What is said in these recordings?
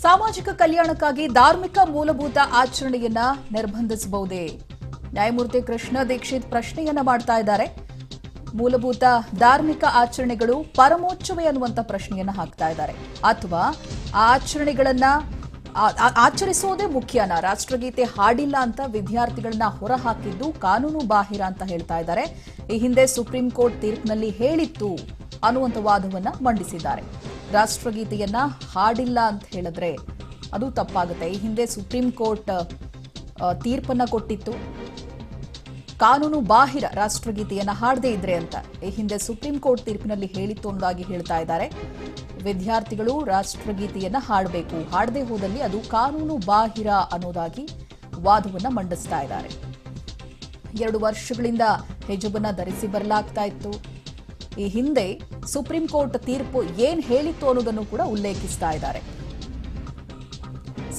ಸಾಮಾಜಿಕ ಕಲ್ಯಾಣಕ್ಕಾಗಿ ಧಾರ್ಮಿಕ ಮೂಲಭೂತ ಆಚರಣೆಯನ್ನ ನಿರ್ಬಂಧಿಸಬಹುದೇ? ನ್ಯಾಯಮೂರ್ತಿ ಕೃಷ್ಣ ದೀಕ್ಷಿತ್ ಪ್ರಶ್ನೆಯನ್ನ ಮಾಡ್ತಾ ಇದ್ದಾರೆ. ಮೂಲಭೂತ ಧಾರ್ಮಿಕ ಆಚರಣೆಗಳು ಪರಮೋಚ್ಚವೇ ಅನ್ನುವಂತ ಪ್ರಶ್ನೆಯನ್ನ ಹಾಕ್ತಾ ಇದ್ದಾರೆ. ಅಥವಾ ಆ ಆಚರಣೆಗಳನ್ನ ಆಚರಿಸೋದೇ ಮುಖ್ಯನಾ? ರಾಷ್ಟ್ರಗೀತೆ ಹಾಡಿಲ್ಲ ಅಂತ ವಿದ್ಯಾರ್ಥಿಗಳನ್ನ ಹೊರಹಾಕಿದ್ದು ಕಾನೂನು ಬಾಹಿರ ಅಂತ ಹೇಳ್ತಾ ಇದ್ದಾರೆ. ಈ ಹಿಂದೆ ಸುಪ್ರೀಂ ಕೋರ್ಟ್ ತೀರ್ಪಿನಲ್ಲಿ ಹೇಳಿತ್ತು ಅನ್ನುವಂಥ ವಾದವನ್ನ ಮಂಡಿಸಿದ್ದಾರೆ. ರಾಷ್ಟ್ರಗೀತೆಯನ್ನ ಹಾಡಿಲ್ಲ ಅಂತ ಹೇಳಿದ್ರೆ ಅದು ತಪ್ಪಾಗುತ್ತೆ. ಈ ಹಿಂದೆ ಸುಪ್ರೀಂ ಕೋರ್ಟ್ ತೀರ್ಪನ್ನ ಕೊಟ್ಟಿತ್ತು, ಕಾನೂನು ಬಾಹಿರ ರಾಷ್ಟ್ರಗೀತೆಯನ್ನ ಹಾಡದೇ ಇದ್ರೆ ಅಂತ. ಈ ಹಿಂದೆ ಸುಪ್ರೀಂ ಕೋರ್ಟ್ ತೀರ್ಪಿನಲ್ಲಿ ಹೇಳಿತ್ತು ಅನ್ನೋದಾಗಿ ಹೇಳ್ತಾ ಇದ್ದಾರೆ. ವಿದ್ಯಾರ್ಥಿಗಳು ರಾಷ್ಟ್ರಗೀತೆಯನ್ನ ಹಾಡಬೇಕು, ಹಾಡದೇ ಹೋದಲ್ಲಿ ಅದು ಕಾನೂನು ಬಾಹಿರ ಅನ್ನೋದಾಗಿ ವಾದವನ್ನ ಮಂಡಿಸ್ತಾ ಇದ್ದಾರೆ. 2 ವರ್ಷಗಳಿಂದ ಹಿಜಾಬನ್ನ ಧರಿಸಿ ಬರಲಾಗ್ತಾ ಇತ್ತು. ಈ ಹಿಂದೆ ಸುಪ್ರೀಂ ಕೋರ್ಟ್ ತೀರ್ಪು ಏನ್ ಹೇಳಿತ್ತು ಅನ್ನೋದನ್ನು ಕೂಡ ಉಲ್ಲೇಖಿಸ್ತಾ ಇದ್ದಾರೆ.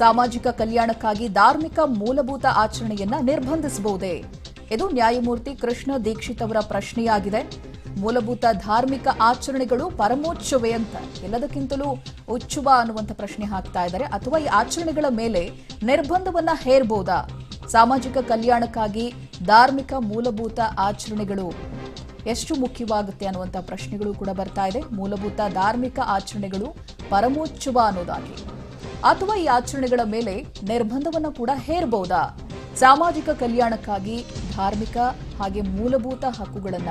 ಸಾಮಾಜಿಕ ಕಲ್ಯಾಣಕ್ಕಾಗಿ ಧಾರ್ಮಿಕ ಮೂಲಭೂತ ಆಚರಣೆಯನ್ನ ನಿರ್ಬಂಧಿಸಬಹುದೇ? ಇದು ನ್ಯಾಯಮೂರ್ತಿ ಕೃಷ್ಣ ದೀಕ್ಷಿತ್ ಅವರ ಪ್ರಶ್ನೆಯಾಗಿದೆ. ಮೂಲಭೂತ ಧಾರ್ಮಿಕ ಆಚರಣೆಗಳು ಪರಮೋಚ್ಚವೇ ಅಂತ, ಎಲ್ಲದಕ್ಕಿಂತಲೂ ಉಚ್ಚುವ ಅನ್ನುವಂಥ ಪ್ರಶ್ನೆ ಹಾಕ್ತಾ ಇದ್ದಾರೆ. ಅಥವಾ ಈ ಆಚರಣೆಗಳ ಮೇಲೆ ನಿರ್ಬಂಧವನ್ನ ಹೇರಬಹುದಾ? ಸಾಮಾಜಿಕ ಕಲ್ಯಾಣಕ್ಕಾಗಿ ಧಾರ್ಮಿಕ ಮೂಲಭೂತ ಆಚರಣೆಗಳು ಎಷ್ಟು ಮುಖ್ಯವಾಗುತ್ತೆ ಅನ್ನುವಂಥ ಪ್ರಶ್ನೆಗಳು ಕೂಡ ಬರ್ತಾ ಇದೆ. ಮೂಲಭೂತ ಧಾರ್ಮಿಕ ಆಚರಣೆಗಳು ಪರಮೋಚ್ಚವ ಅನ್ನೋದಾಗಿ, ಅಥವಾ ಈ ಆಚರಣೆಗಳ ಮೇಲೆ ನಿರ್ಬಂಧವನ್ನ ಕೂಡ ಹೇರಬಹುದಾ? ಸಾಮಾಜಿಕ ಕಲ್ಯಾಣಕ್ಕಾಗಿ ಧಾರ್ಮಿಕ ಹಾಗೆ ಮೂಲಭೂತ ಹಕ್ಕುಗಳನ್ನ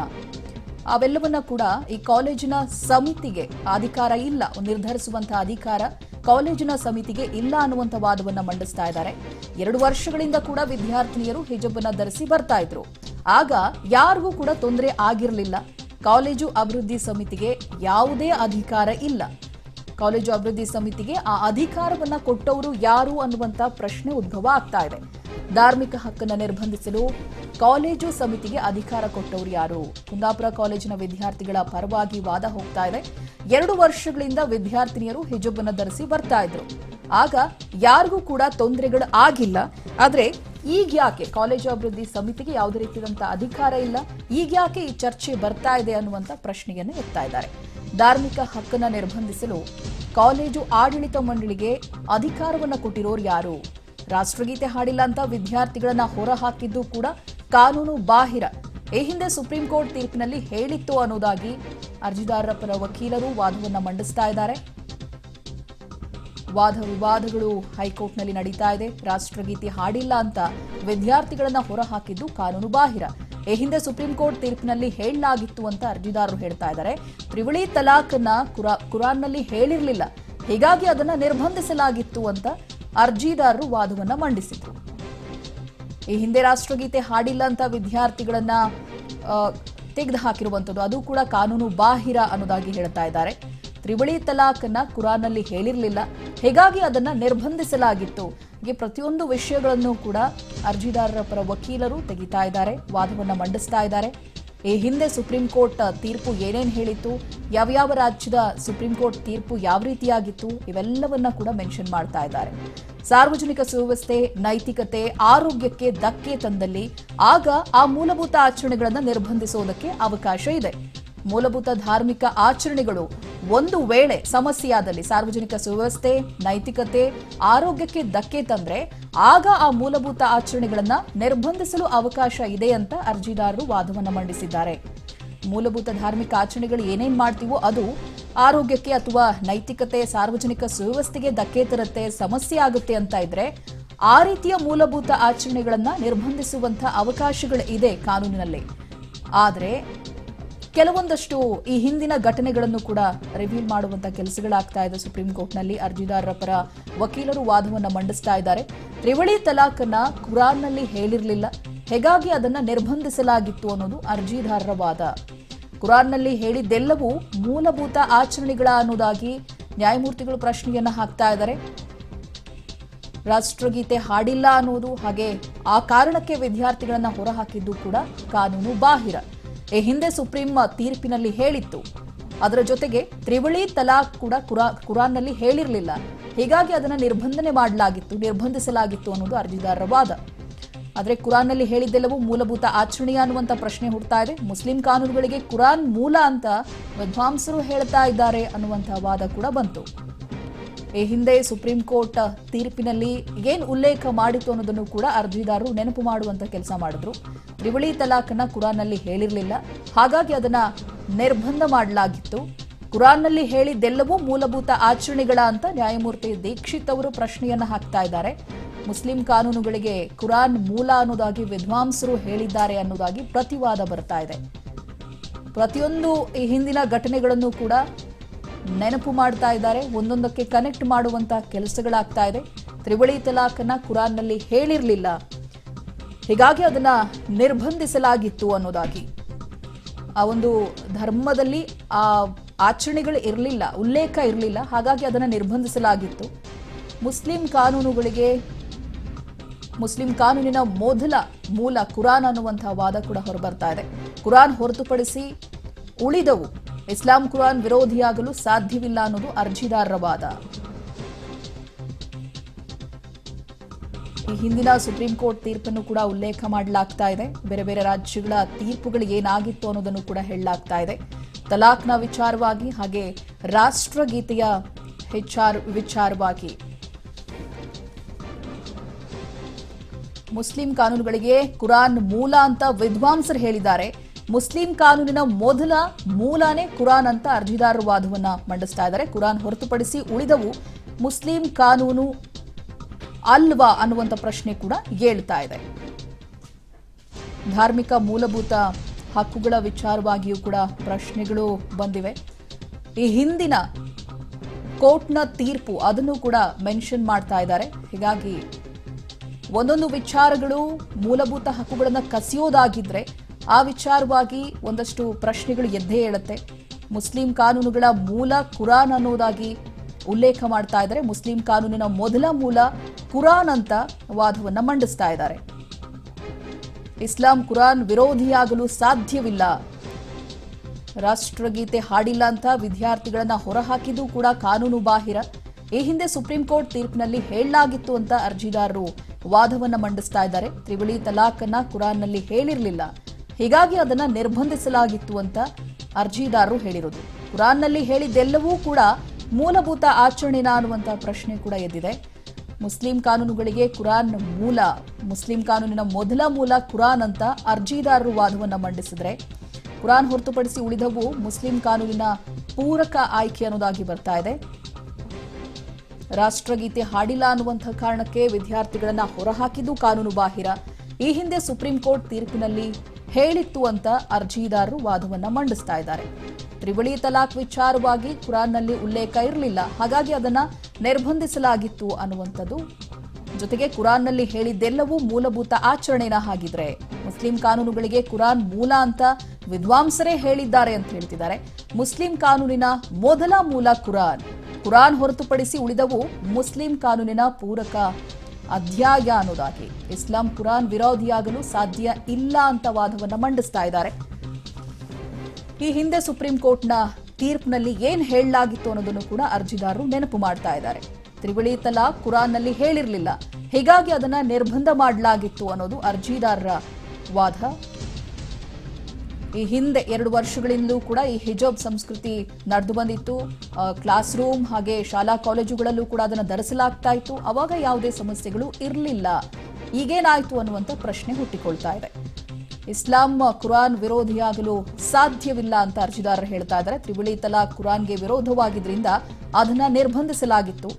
ಅವೆಲ್ಲವನ್ನ ಕೂಡ ಈ ಕಾಲೇಜಿನ ಸಮಿತಿಗೆ ಅಧಿಕಾರ ಇಲ್ಲ, ನಿರ್ಧರಿಸುವಂತಹ ಅಧಿಕಾರ ಕಾಲೇಜಿನ ಸಮಿತಿಗೆ ಇಲ್ಲ ಅನ್ನುವಂಥ ವಾದವನ್ನ ಮಂಡಿಸ್ತಾ ಇದ್ದಾರೆ. 2 ವರ್ಷಗಳಿಂದ ಕೂಡ ವಿದ್ಯಾರ್ಥಿನಿಯರು ಹಿಜಾಬನ್ನ ಧರಿಸಿ ಬರ್ತಾ ಇದ್ರು. ಆಗ ಯಾರಿಗೂ ಕೂಡ ತೊಂದರೆ ಆಗಿರಲಿಲ್ಲ. ಕಾಲೇಜು ಅಭಿವೃದ್ಧಿ ಸಮಿತಿಗೆ ಯಾವುದೇ ಅಧಿಕಾರ ಇಲ್ಲ. ಕಾಲೇಜು ಅಭಿವೃದ್ಧಿ ಸಮಿತಿಗೆ ಆ ಅಧಿಕಾರವನ್ನ ಕೊಟ್ಟವರು ಯಾರು ಅನ್ನುವಂಥ ಪ್ರಶ್ನೆ ಉದ್ಭವ ಆಗ್ತಾ ಇದೆ. ಧಾರ್ಮಿಕ ಹಕ್ಕನ್ನು ನಿರ್ಬಂಧಿಸಲು ಕಾಲೇಜು ಸಮಿತಿಗೆ ಅಧಿಕಾರ ಕೊಟ್ಟವರು ಯಾರು? ಕುಂದಾಪುರ ಕಾಲೇಜಿನ ವಿದ್ಯಾರ್ಥಿಗಳ ಪರವಾಗಿ ವಾದ ಹೋಗ್ತಾ ಇದೆ. 2 ವರ್ಷಗಳಿಂದ ವಿದ್ಯಾರ್ಥಿನಿಯರು ಹಿಜಾಬನ್ನು ಧರಿಸಿ ಬರ್ತಾ ಇದ್ರು. ಆಗ ಯಾರಿಗೂ ಕೂಡ ತೊಂದರೆಗಳು ಆಗಿಲ್ಲ. ಆದ್ರೆ ಈಗ ಯಾಕೆ ಕಾಲೇಜು ಅಭಿವೃದ್ಧಿ ಸಮಿತಿಗೆ ಯಾವುದೇ ರೀತಿಯಾದಂತಹ ಅಧಿಕಾರ ಇಲ್ಲ? ಈಗ ಯಾಕೆ ಈ ಚರ್ಚೆ ಬರ್ತಾ ಇದೆ ಅನ್ನುವಂಥ ಪ್ರಶ್ನೆಯನ್ನು ಎತ್ತಾ ಇದ್ದಾರೆ. ಧಾರ್ಮಿಕ ಹಕ್ಕನ್ನ ನಿರ್ಬಂಧಿಸಲು ಕಾಲೇಜು ಆಡಳಿತ ಮಂಡಳಿಗೆ ಅಧಿಕಾರವನ್ನ ಕೊಟ್ಟಿರೋರು ಯಾರು? ರಾಷ್ಟ್ರಗೀತೆ ಹಾಡಿಲ್ಲ ಅಂತ ವಿದ್ಯಾರ್ಥಿಗಳನ್ನ ಹೊರ ಹಾಕಿದ್ದು ಕೂಡ ಕಾನೂನು ಬಾಹಿರ. ಈ ಹಿಂದೆ ಸುಪ್ರೀಂ ಕೋರ್ಟ್ ತೀರ್ಪಿನಲ್ಲಿ ಹೇಳಿತ್ತು ಅನ್ನೋದಾಗಿ ಅರ್ಜಿದಾರರ ಪರ ವಕೀಲರು ವಾದವನ್ನ ಮಂಡಿಸ್ತಾ ಇದ್ದಾರೆ. ವಾದ ವಿವಾದಗಳು ಹೈಕೋರ್ಟ್ನಲ್ಲಿ ನಡೀತಾ ಇದೆ. ರಾಷ್ಟ್ರಗೀತೆ ಹಾಡಿಲ್ಲ ಅಂತ ವಿದ್ಯಾರ್ಥಿಗಳನ್ನ ಹೊರ ಹಾಕಿದ್ದು ಕಾನೂನು ಬಾಹಿರ. ಈ ಹಿಂದೆ ಸುಪ್ರೀಂ ಕೋರ್ಟ್ ತೀರ್ಪಿನಲ್ಲಿ ಹೇಳಲಾಗಿತ್ತು ಅಂತ ಅರ್ಜಿದಾರರು ಹೇಳ್ತಾ ಇದ್ದಾರೆ. ತ್ರಿವಳಿ ತಲಾಖನ್ನ ಕುರಾನ್ನಲ್ಲಿ ಹೇಳಿರಲಿಲ್ಲ, ಹೀಗಾಗಿ ಅದನ್ನ ನಿರ್ಬಂಧಿಸಲಾಗಿತ್ತು ಅಂತ ಅರ್ಜಿದಾರರು ವಾದವನ್ನ ಮಂಡಿಸಿದ್ರು. ಈ ಹಿಂದೆ ರಾಷ್ಟ್ರಗೀತೆ ಹಾಡಿಲ್ಲ ಅಂತ ವಿದ್ಯಾರ್ಥಿಗಳನ್ನ ತೆಗೆದು ಹಾಕಿರುವಂಥದ್ದು ಅದು ಕೂಡ ಕಾನೂನು ಬಾಹಿರ ಅನ್ನೋದಾಗಿ ಹೇಳ್ತಾ ಇದ್ದಾರೆ. ತ್ರಿವಳಿ ತಲಾಖನ್ನ ಕುರಾನ್ನಲ್ಲಿ ಹೇಳಿರಲಿಲ್ಲ, ಹೀಗಾಗಿ ಅದನ್ನ ನಿರ್ಬಂಧಿಸಲಾಗಿತ್ತು. ಹೀಗೆ ಪ್ರತಿಯೊಂದು ವಿಷಯಗಳನ್ನು ಕೂಡ ಅರ್ಜಿದಾರರ ಪರ ವಕೀಲರು ತೆಗಿತಾ ಇದ್ದಾರೆ, ವಾದವನ್ನ ಮಂಡಿಸ್ತಾ ಇದ್ದಾರೆ. ಈ ಹಿಂದೆ ಸುಪ್ರೀಂ ಕೋರ್ಟ್ ತೀರ್ಪು ಏನೇನು ಹೇಳಿತ್ತು, ಯಾವ್ಯಾವ ರಾಜ್ಯದ ಸುಪ್ರೀಂ ಕೋರ್ಟ್ ತೀರ್ಪು ಯಾವ ರೀತಿಯಾಗಿತ್ತು, ಇವೆಲ್ಲವನ್ನ ಕೂಡ ಮೆನ್ಷನ್ ಮಾಡ್ತಾ ಇದ್ದಾರೆ. ಸಾರ್ವಜನಿಕ ಸುವ್ಯವಸ್ಥೆ, ನೈತಿಕತೆ, ಆರೋಗ್ಯಕ್ಕೆ ಧಕ್ಕೆ ತಂದಲ್ಲಿ ಆಗ ಆ ಮೂಲಭೂತ ಆಚರಣೆಗಳನ್ನು ನಿರ್ಬಂಧಿಸೋದಕ್ಕೆ ಅವಕಾಶ ಇದೆ. ಮೂಲಭೂತ ಧಾರ್ಮಿಕ ಆಚರಣೆಗಳು ಒಂದು ವೇಳೆ ಸಮಸ್ಯೆಯಾದಲ್ಲಿ, ಸಾರ್ವಜನಿಕ ಸುವ್ಯವಸ್ಥೆ, ನೈತಿಕತೆ, ಆರೋಗ್ಯಕ್ಕೆ ಧಕ್ಕೆ ತಂದ್ರೆ ಆಗ ಆ ಮೂಲಭೂತ ಆಚರಣೆಗಳನ್ನ ನಿರ್ಬಂಧಿಸಲು ಅವಕಾಶ ಇದೆ ಅಂತ ಅರ್ಜಿದಾರರು ವಾದವನ್ನ ಮಂಡಿಸಿದ್ದಾರೆ. ಮೂಲಭೂತ ಧಾರ್ಮಿಕ ಆಚರಣೆಗಳು ಏನೇನ್ ಮಾಡ್ತೀವೋ ಅದು ಆರೋಗ್ಯಕ್ಕೆ ಅಥವಾ ನೈತಿಕತೆ, ಸಾರ್ವಜನಿಕ ಸುವ್ಯವಸ್ಥೆಗೆ ಧಕ್ಕೆ ತರುತ್ತೆ, ಸಮಸ್ಯೆ ಆಗುತ್ತೆ ಅಂತ ಇದ್ರೆ ಆ ರೀತಿಯ ಮೂಲಭೂತ ಆಚರಣೆಗಳನ್ನ ನಿರ್ಬಂಧಿಸುವಂತ ಅವಕಾಶಗಳು ಇದೆ ಕಾನೂನಿನಲ್ಲಿ. ಆದ್ರೆ ಕೆಲವೊಂದಷ್ಟು ಈ ಹಿಂದಿನ ಘಟನೆಗಳನ್ನು ಕೂಡ ರಿವೀಲ್ ಮಾಡುವಂತ ಕೆಲಸಗಳಾಗ್ತಾ ಇದೆ ಸುಪ್ರೀಂ ಕೋರ್ಟ್ನಲ್ಲಿ. ಅರ್ಜಿದಾರರ ಪರ ವಕೀಲರು ವಾದವನ್ನ ಮಂಡಿಸ್ತಾ ಇದ್ದಾರೆ. ತ್ರಿವಳಿ ತಲಾಖನ್ನ ಕುರಾನ್ನಲ್ಲಿ ಹೇಳಿರಲಿಲ್ಲ, ಹೀಗಾಗಿ ಅದನ್ನ ನಿರ್ಬಂಧಿಸಲಾಗಿತ್ತು ಅನ್ನೋದು ಅರ್ಜಿದಾರರ ವಾದ. ಕುರಾನ್ನಲ್ಲಿ ಹೇಳಿದ್ದೆಲ್ಲವೂ ಮೂಲಭೂತ ಆಚರಣೆಗಳ ಅನ್ನೋದಾಗಿ ನ್ಯಾಯಮೂರ್ತಿಗಳು ಪ್ರಶ್ನೆಯನ್ನ ಹಾಕ್ತಾ ಇದ್ದಾರೆ. ರಾಷ್ಟ್ರಗೀತೆ ಹಾಡಿಲ್ಲ ಅನ್ನೋದು ಹಾಗೆ ಆ ಕಾರಣಕ್ಕೆ ವಿದ್ಯಾರ್ಥಿಗಳನ್ನ ಹೊರಹಾಕಿದ್ದು ಕೂಡ ಕಾನೂನು ಬಾಹಿರ. ಈ ಹಿಂದೆ ಸುಪ್ರೀಂ ತೀರ್ಪಿನಲ್ಲಿ ಹೇಳಿತ್ತು. ಅದರ ಜೊತೆಗೆ ತ್ರಿವಳಿ ತಲಾಖ್ ಕೂಡ ಕುರಾನ್ನಲ್ಲಿ ಹೇಳಿರಲಿಲ್ಲ, ಹೀಗಾಗಿ ಅದನ್ನ ನಿರ್ಬಂಧಿಸಲಾಗಿತ್ತು ಅನ್ನೋದು ಅರ್ಜಿದಾರರ ವಾದ. ಆದರೆ ಕುರಾನ್ನಲ್ಲಿ ಹೇಳಿದ್ದೆಲ್ಲವೂ ಮೂಲಭೂತ ಆಚರಣೆಯ ಅನ್ನುವಂಥ ಪ್ರಶ್ನೆ ಹುಡ್ತಾ ಇದೆ. ಮುಸ್ಲಿಂ ಕಾನೂನುಗಳಿಗೆ ಕುರಾನ್ ಮೂಲ ಅಂತ ವಿದ್ವಾಂಸರು ಹೇಳ್ತಾ ಇದ್ದಾರೆ ಅನ್ನುವಂಥ ವಾದ ಕೂಡ ಬಂತು. ಈ ಹಿಂದೆ ಸುಪ್ರೀಂ ಕೋರ್ಟ್ ತೀರ್ಪಿನಲ್ಲಿ ಏನು ಉಲ್ಲೇಖ ಮಾಡಿತು ಅನ್ನೋದನ್ನು ಕೂಡ ಅರ್ಜಿದಾರರು ನೆನಪು ಮಾಡುವಂತ ಕೆಲಸ ಮಾಡಿದ್ರು. ತ್ರಿವಳಿ ತಲಾಖನ್ನ ಕುರಾನ್ನಲ್ಲಿ ಹೇಳಿರಲಿಲ್ಲ, ಹಾಗಾಗಿ ಅದನ್ನ ನಿರ್ಬಂಧ ಮಾಡಲಾಗಿತ್ತು. ಕುರಾನ್ನಲ್ಲಿ ಹೇಳಿದ್ದೆಲ್ಲವೂ ಮೂಲಭೂತ ಆಚರಣೆಗಳ ಅಂತ ನ್ಯಾಯಮೂರ್ತಿ ದೀಕ್ಷಿತ್ ಅವರು ಪ್ರಶ್ನೆಯನ್ನ ಹಾಕ್ತಾ ಇದ್ದಾರೆ. ಮುಸ್ಲಿಂ ಕಾನೂನುಗಳಿಗೆ ಕುರಾನ್ ಮೂಲ ಅನ್ನೋದಾಗಿ ವಿದ್ವಾಂಸರು ಹೇಳಿದ್ದಾರೆ ಅನ್ನೋದಾಗಿ ಪ್ರತಿವಾದ ಬರ್ತಾ ಇದೆ. ಪ್ರತಿಯೊಂದು ಈ ಹಿಂದಿನ ಘಟನೆಗಳನ್ನು ಕೂಡ ನೆನಪು ಮಾಡ್ತಾ ಇದ್ದಾರೆ, ಒಂದೊಂದಕ್ಕೆ ಕನೆಕ್ಟ್ ಮಾಡುವಂತ ಕೆಲಸಗಳಾಗ್ತಾ ಇದೆ. ತ್ರಿವಳಿ ತಲಾಖನ್ನ ಕುರಾನ್ನಲ್ಲಿ ಹೇಳಿರಲಿಲ್ಲ, ಹೀಗಾಗಿ ಅದನ್ನ ನಿರ್ಬಂಧಿಸಲಾಗಿತ್ತು ಅನ್ನೋದಾಗಿ. ಆ ಒಂದು ಧರ್ಮದಲ್ಲಿ ಆ ಆಚರಣೆಗಳು ಇರಲಿಲ್ಲ, ಉಲ್ಲೇಖ ಇರಲಿಲ್ಲ, ಹಾಗಾಗಿ ಅದನ್ನ ನಿರ್ಬಂಧಿಸಲಾಗಿತ್ತು. ಮುಸ್ಲಿಂ ಕಾನೂನಿನ ಮೊದಲ ಮೂಲ ಕುರಾನ್ ಅನ್ನುವಂತಹ ವಾದ ಕೂಡ ಹೊರಬರ್ತಾ ಇದೆ. ಕುರಾನ್ ಹೊರತುಪಡಿಸಿ ಉಳಿದವು ಇಸ್ಲಾಂ ಕುರಾನ್ ವಿರೋಧಿಯಾಗಲು ಸಾಧ್ಯವಿಲ್ಲ ಅನ್ನೋದು ಅರ್ಜಿದಾರರ ವಾದ. ಈ ಹಿಂದಿನ ಸುಪ್ರೀಂ ಕೋರ್ಟ್ ತೀರ್ಪನ್ನು ಕೂಡ ಉಲ್ಲೇಖ ಮಾಡಲಾಗ್ತಾ ಇದೆ. ಬೇರೆ ಬೇರೆ ರಾಜ್ಯಗಳ ತೀರ್ಪುಗಳು ಏನಾಗಿತ್ತು ಅನ್ನೋದನ್ನು ಕೂಡ ಹೇಳಲಾಗ್ತಾ ಇದೆ. ತಲಾಕ್ನ ವಿಚಾರವಾಗಿ ಹಾಗೆ ರಾಷ್ಟ್ರಗೀತೆಯ ವಿಚಾರವಾಗಿ ಮುಸ್ಲಿಂ ಕಾನೂನುಗಳಿಗೆ ಕುರಾನ್ ಮೂಲ ಅಂತ ವಿದ್ವಾಂಸರು ಹೇಳಿದ್ದಾರೆ. ಮುಸ್ಲಿಂ ಕಾನೂನಿನ ಮೊದಲ ಮೂಲನೇ ಕುರಾನ್ ಅಂತ ಅರ್ಜಿದಾರರು ವಾದವನ್ನ ಮಂಡಿಸ್ತಾ ಇದ್ದಾರೆ. ಕುರಾನ್ ಹೊರತುಪಡಿಸಿ ಉಳಿದವು ಮುಸ್ಲಿಂ ಕಾನೂನು ಅಲ್ವಾ ಅನ್ನುವಂಥ ಪ್ರಶ್ನೆ ಕೂಡ ಏಳ್ತಾ ಇದೆ. ಧಾರ್ಮಿಕ ಮೂಲಭೂತ ಹಕ್ಕುಗಳ ವಿಚಾರವಾಗಿಯೂ ಕೂಡ ಪ್ರಶ್ನೆಗಳು ಬಂದಿವೆ. ಈ ಹಿಂದಿನ ಕೋರ್ಟ್ನ ತೀರ್ಪು ಅದನ್ನು ಕೂಡ ಮೆನ್ಷನ್ ಮಾಡ್ತಾ ಇದ್ದಾರೆ. ಹೀಗಾಗಿ ಒಂದೊಂದು ವಿಚಾರಗಳು ಮೂಲಭೂತ ಹಕ್ಕುಗಳನ್ನು ಕಸಿಯೋದಾಗಿದ್ರೆ ಆ ವಿಚಾರವಾಗಿ ಒಂದಷ್ಟು ಪ್ರಶ್ನೆಗಳು ಎದ್ದೇ ಹೇಳುತ್ತೆ. ಮುಸ್ಲಿಂ ಕಾನೂನುಗಳ ಮೂಲ ಕುರಾನ್ ಅನ್ನೋದಾಗಿ ಉಲ್ಲೇಖ ಮಾಡ್ತಾ ಇದ್ದಾರೆ. ಮುಸ್ಲಿಂ ಕಾನೂನಿನ ಮೊದಲ ಮೂಲ ಕುರಾನ್ ಅಂತ ವಾದವನ್ನ ಮಂಡಿಸ್ತಾ ಇದ್ದಾರೆ. ಇಸ್ಲಾಂ ಕುರಾನ್ ವಿರೋಧಿಯಾಗಲು ಸಾಧ್ಯವಿಲ್ಲ, ರಾಷ್ಟ್ರಗೀತೆ ಹಾಡಿಲ್ಲ ಅಂತ ವಿದ್ಯಾರ್ಥಿಗಳನ್ನ ಹೊರಹಾಕಿದ್ದು ಕೂಡ ಕಾನೂನು ಬಾಹಿರ. ಈ ಹಿಂದೆ ಸುಪ್ರೀಂ ಕೋರ್ಟ್ ತೀರ್ಪಿನಲ್ಲಿ ಹೇಳಲಾಗಿತ್ತು ಅಂತ ಅರ್ಜಿದಾರರು ವಾದವನ್ನ ಮಂಡಿಸ್ತಾ ಇದ್ದಾರೆ. ತ್ರಿವಳಿ ತಲಾಖನ್ನ ಕುರಾನ್ನಲ್ಲಿ ಹೇಳಿರಲಿಲ್ಲ, ಹೀಗಾಗಿ ಅದನ್ನ ನಿರ್ಬಂಧಿಸಲಾಗಿತ್ತು ಅಂತ ಅರ್ಜಿದಾರರು ಹೇಳಿರೋದು. ಕುರಾನ್ನಲ್ಲಿ ಹೇಳಿದ್ದೆಲ್ಲವೂ ಕೂಡ ಮೂಲಭೂತ ಆಚರಣೆನಾ ಅನ್ನುವಂತಹ ಪ್ರಶ್ನೆ ಕೂಡ ಎದ್ದಿದೆ. ಮುಸ್ಲಿಂ ಕಾನೂನುಗಳಿಗೆ ಕುರಾನ್ ಮೂಲ, ಮುಸ್ಲಿಂ ಕಾನೂನಿನ ಮೊದಲ ಮೂಲ ಕುರಾನ್ ಅಂತ ಅರ್ಜಿದಾರರು ವಾದವನ್ನ ಮಂಡಿಸಿದ್ರೆ, ಕುರಾನ್ ಹೊರತುಪಡಿಸಿ ಉಳಿದವು ಮುಸ್ಲಿಂ ಕಾನೂನಿನ ಪೂರಕ ಆಯ್ಕೆ ಅನ್ನೋದಾಗಿ ಬರ್ತಾ ಇದೆ. ರಾಷ್ಟ್ರಗೀತೆ ಹಾಡಿಲ್ಲ ಅನ್ನುವಂತಹ ಕಾರಣಕ್ಕೆ ವಿದ್ಯಾರ್ಥಿಗಳನ್ನ ಹೊರಹಾಕಿದ್ದು ಕಾನೂನು ಬಾಹಿರ. ಈ ಹಿಂದೆ ಸುಪ್ರೀಂ ಕೋರ್ಟ್ ತೀರ್ಪಿನಲ್ಲಿ ಹೇಳಿತ್ತು ಅಂತ ಅರ್ಜಿದಾರರು ವಾದವನ್ನ ಮಂಡಿಸ್ತಾ ಇದ್ದಾರೆ. ತ್ರಿವಳಿ ತಲಾಕ್ ವಿಚಾರವಾಗಿ ಕುರಾನ್ನಲ್ಲಿ ಉಲ್ಲೇಖ ಇರಲಿಲ್ಲ, ಹಾಗಾಗಿ ಅದನ್ನ ನಿರ್ಬಂಧಿಸಲಾಗಿತ್ತು ಅನ್ನುವಂಥದ್ದು. ಜೊತೆಗೆ ಕುರಾನ್ನಲ್ಲಿ ಹೇಳಿದ್ದೆಲ್ಲವೂ ಮೂಲಭೂತ ಆಚರಣೆನ ಹಾಗಿದ್ರೆ ಮುಸ್ಲಿಂ ಕಾನೂನುಗಳಿಗೆ ಕುರಾನ್ ಮೂಲ ಅಂತ ವಿದ್ವಾಂಸರೇ ಹೇಳಿದ್ದಾರೆ ಅಂತ ಹೇಳ್ತಿದ್ದಾರೆ. ಮುಸ್ಲಿಂ ಕಾನೂನಿನ ಮೊದಲ ಮೂಲ ಕುರಾನ್, ಕುರಾನ್ ಹೊರತುಪಡಿಸಿ ಉಳಿದವು ಮುಸ್ಲಿಂ ಕಾನೂನಿನ ಪೂರಕ ಅಧ್ಯಾಯ ಅನ್ನೋದಾಗಿ. ಇಸ್ಲಾಂ ಕುರಾನ್ ವಿರೋಧಿಯಾಗಲು ಸಾಧ್ಯ ಇಲ್ಲ ಅಂತ ವಾದವನ್ನ ಮಂಡಿಸ್ತಾ ಇದ್ದಾರೆ. ಈ ಹಿಂದೆ ಸುಪ್ರೀಂ ಕೋರ್ಟ್ನ ತೀರ್ಪಿನಲ್ಲಿ ಏನ್ ಹೇಳಲಾಗಿತ್ತು ಅನ್ನೋದನ್ನು ಕೂಡ ಅರ್ಜಿದಾರರು ನೆನಪು ಮಾಡ್ತಾ ಇದ್ದಾರೆ. ತ್ರಿವಳಿ ತಲಾಕ್ ಕುರಾನ್ನಲ್ಲಿ ಹೇಳಿರಲಿಲ್ಲ, ಹೀಗಾಗಿ ಅದನ್ನ ನಿರ್ಬಂಧ ಮಾಡಲಾಗಿತ್ತು ಅನ್ನೋದು ಅರ್ಜಿದಾರರ ವಾದ. ಈ ಹಿಂದೆ 2 ವರ್ಷಗಳಿಂದಲೂ ಕೂಡ ಈ ಹಿಜಾಬ್ ಸಂಸ್ಕೃತಿ ನಡೆದು ಬಂದಿತ್ತು. ಕ್ಲಾಸ್ ರೂಮ್ ಹಾಗೆ ಶಾಲಾ ಕಾಲೇಜುಗಳಲ್ಲೂ ಕೂಡ ಅದನ್ನು ಧರಿಸಲಾಗ್ತಾ ಇತ್ತು. ಅವಾಗ ಯಾವುದೇ ಸಮಸ್ಯೆಗಳು ಇರಲಿಲ್ಲ. ಈಗೇನಾಯ್ತು ಅನ್ನುವಂಥ ಪ್ರಶ್ನೆ ಹುಟ್ಟಿಕೊಳ್ತಾ ಇದೆ. ಇಸ್ಲಾಂ ಕುರಾನ್ ವಿರೋಧಿಯಾಗಲು ಸಾಧ್ಯವಿಲ್ಲ ಅಂತ ಅರ್ಜಿದಾರರು ಹೇಳ್ತಾ ಇದ್ದಾರೆ. ತ್ರಿವಳಿ ತಲಾಕ್ ಕುರಾನ್ಗೆ ವಿರೋಧವಾಗಿದ್ರಿಂದ ಅದನ್ನ ನಿರ್ಬಂಧಿಸಲಾಗಿತ್ತು.